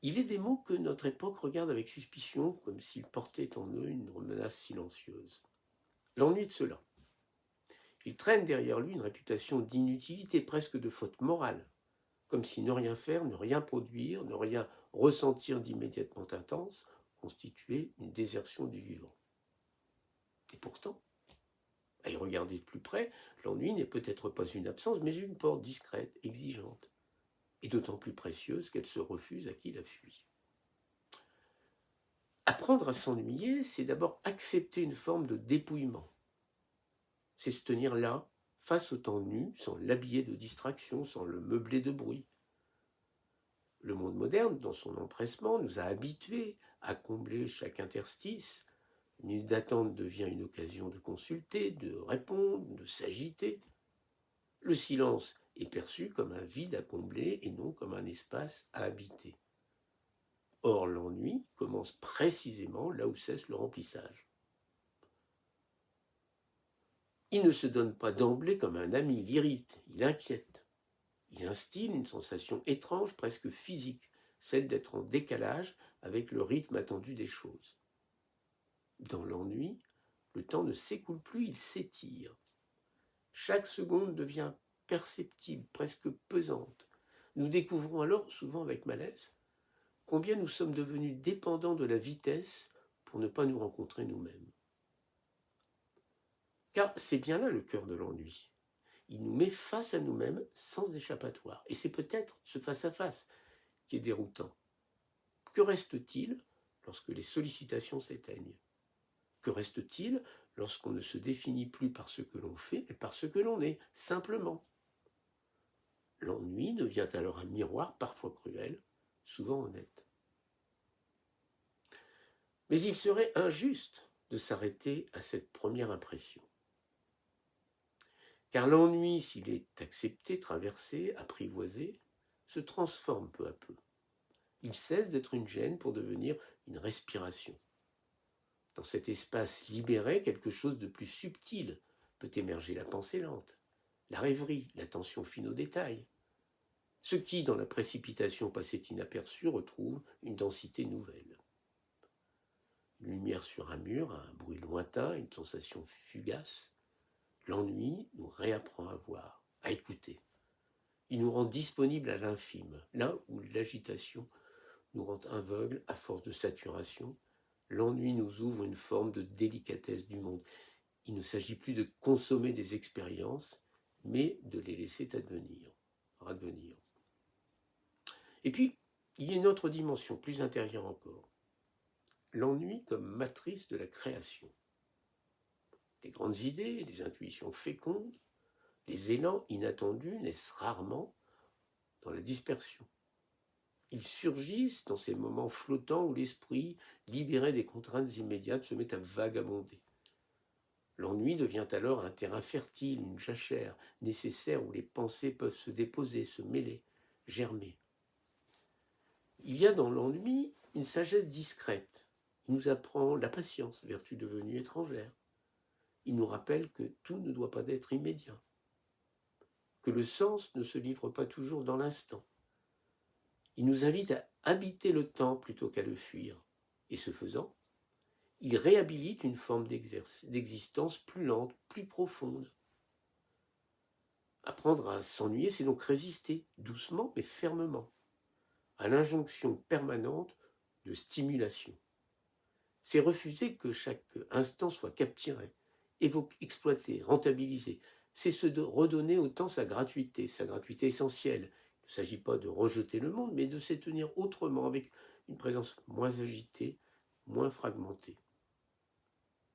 Il est des mots que notre époque regarde avec suspicion, comme s'ils portaient en eux une menace silencieuse. L'ennui de cela. Il traîne derrière lui une réputation d'inutilité, presque de faute morale, comme si ne rien faire, ne rien produire, ne rien ressentir d'immédiatement intense constituait une désertion du vivant. Et pourtant, à y regarder de plus près, l'ennui n'est peut-être pas une absence, mais une porte discrète, exigeante, et d'autant plus précieuse qu'elle se refuse à qui la fuit. Apprendre à s'ennuyer, c'est d'abord accepter une forme de dépouillement. C'est se tenir là, face au temps nu, sans l'habiller de distraction, sans le meubler de bruit. Le monde moderne, dans son empressement, nous a habitués à combler chaque interstice. Une minute d'attente devient une occasion de consulter, de répondre, de s'agiter. Le silence est perçu comme un vide à combler et non comme un espace à habiter. Or, l'ennui commence précisément là où cesse le remplissage. Il ne se donne pas d'emblée comme un ami, il irrite, il inquiète. Il instille une sensation étrange, presque physique, celle d'être en décalage avec le rythme attendu des choses. Dans l'ennui, le temps ne s'écoule plus, il s'étire. Chaque seconde devient perceptible, presque pesante. Nous découvrons alors, souvent avec malaise, combien nous sommes devenus dépendants de la vitesse pour ne pas nous rencontrer nous-mêmes. Car c'est bien là le cœur de l'ennui. Il nous met face à nous-mêmes sans échappatoire. Et c'est peut-être ce face-à-face qui est déroutant. Que reste-t-il lorsque les sollicitations s'éteignent? Que reste-t-il lorsqu'on ne se définit plus par ce que l'on fait, mais par ce que l'on est, simplement? L'ennui devient alors un miroir parfois cruel, souvent honnête. Mais il serait injuste de s'arrêter à cette première impression. Car l'ennui, s'il est accepté, traversé, apprivoisé, se transforme peu à peu. Il cesse d'être une gêne pour devenir une respiration. Dans cet espace libéré, quelque chose de plus subtil peut émerger, la pensée lente, la rêverie, l'attention fine aux détails. Ce qui, dans la précipitation, passait inaperçu, retrouve une densité nouvelle. Une lumière sur un mur, un bruit lointain, une sensation fugace. L'ennui nous réapprend à voir, à écouter. Il nous rend disponibles à l'infime, là où l'agitation nous rend aveugles à force de saturation. L'ennui nous ouvre une forme de délicatesse du monde. Il ne s'agit plus de consommer des expériences, mais de les laisser advenir. Et puis, il y a une autre dimension, plus intérieure encore. L'ennui comme matrice de la création. Les grandes idées, les intuitions fécondes, les élans inattendus naissent rarement dans la dispersion. Ils surgissent dans ces moments flottants où l'esprit, libéré des contraintes immédiates, se met à vagabonder. L'ennui devient alors un terrain fertile, une jachère nécessaire où les pensées peuvent se déposer, se mêler, germer. Il y a dans l'ennui une sagesse discrète. Il nous apprend la patience, vertu devenue étrangère. Il nous rappelle que tout ne doit pas être immédiat, que le sens ne se livre pas toujours dans l'instant. Il nous invite à habiter le temps plutôt qu'à le fuir. Et ce faisant, il réhabilite une forme d'existence plus lente, plus profonde. Apprendre à s'ennuyer, c'est donc résister, doucement mais fermement, à l'injonction permanente de stimulation. C'est refuser que chaque instant soit capturé, exploité, rentabilisé. C'est se redonner au temps sa gratuité essentielle. Il ne s'agit pas de rejeter le monde, mais de s'y tenir autrement, avec une présence moins agitée, moins fragmentée.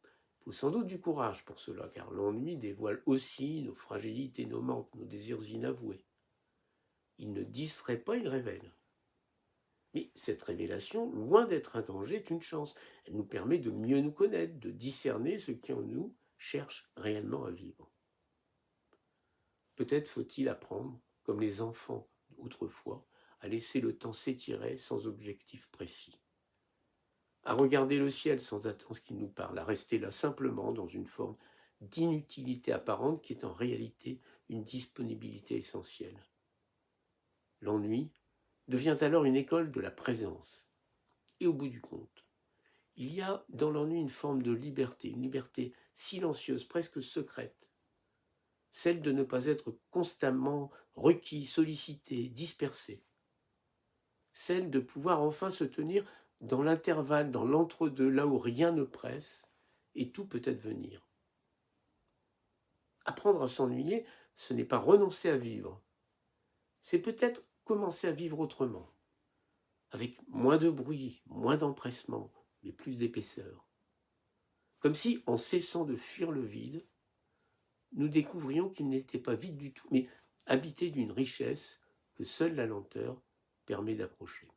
Il faut sans doute du courage pour cela, car l'ennui dévoile aussi nos fragilités, nos manques, nos désirs inavoués. Il ne distrait pas, il révèle. Mais cette révélation, loin d'être un danger, est une chance. Elle nous permet de mieux nous connaître, de discerner ce qui en nous cherche réellement à vivre. Peut-être faut-il apprendre, comme les enfants autrefois, à laisser le temps s'étirer sans objectif précis, à regarder le ciel sans attendre ce qu'il nous parle, à rester là simplement dans une forme d'inutilité apparente qui est en réalité une disponibilité essentielle. L'ennui devient alors une école de la présence. Et au bout du compte, il y a dans l'ennui une forme de liberté, une liberté silencieuse, presque secrète, celle de ne pas être constamment requis, sollicité, dispersé, celle de pouvoir enfin se tenir dans l'intervalle, dans l'entre-deux, là où rien ne presse et tout peut advenir. Apprendre à s'ennuyer, ce n'est pas renoncer à vivre, c'est peut-être commencer à vivre autrement, avec moins de bruit, moins d'empressement, mais plus d'épaisseur. Comme si, en cessant de fuir le vide, nous découvrions qu'il n'était pas vide du tout, mais habité d'une richesse que seule la lenteur permet d'approcher.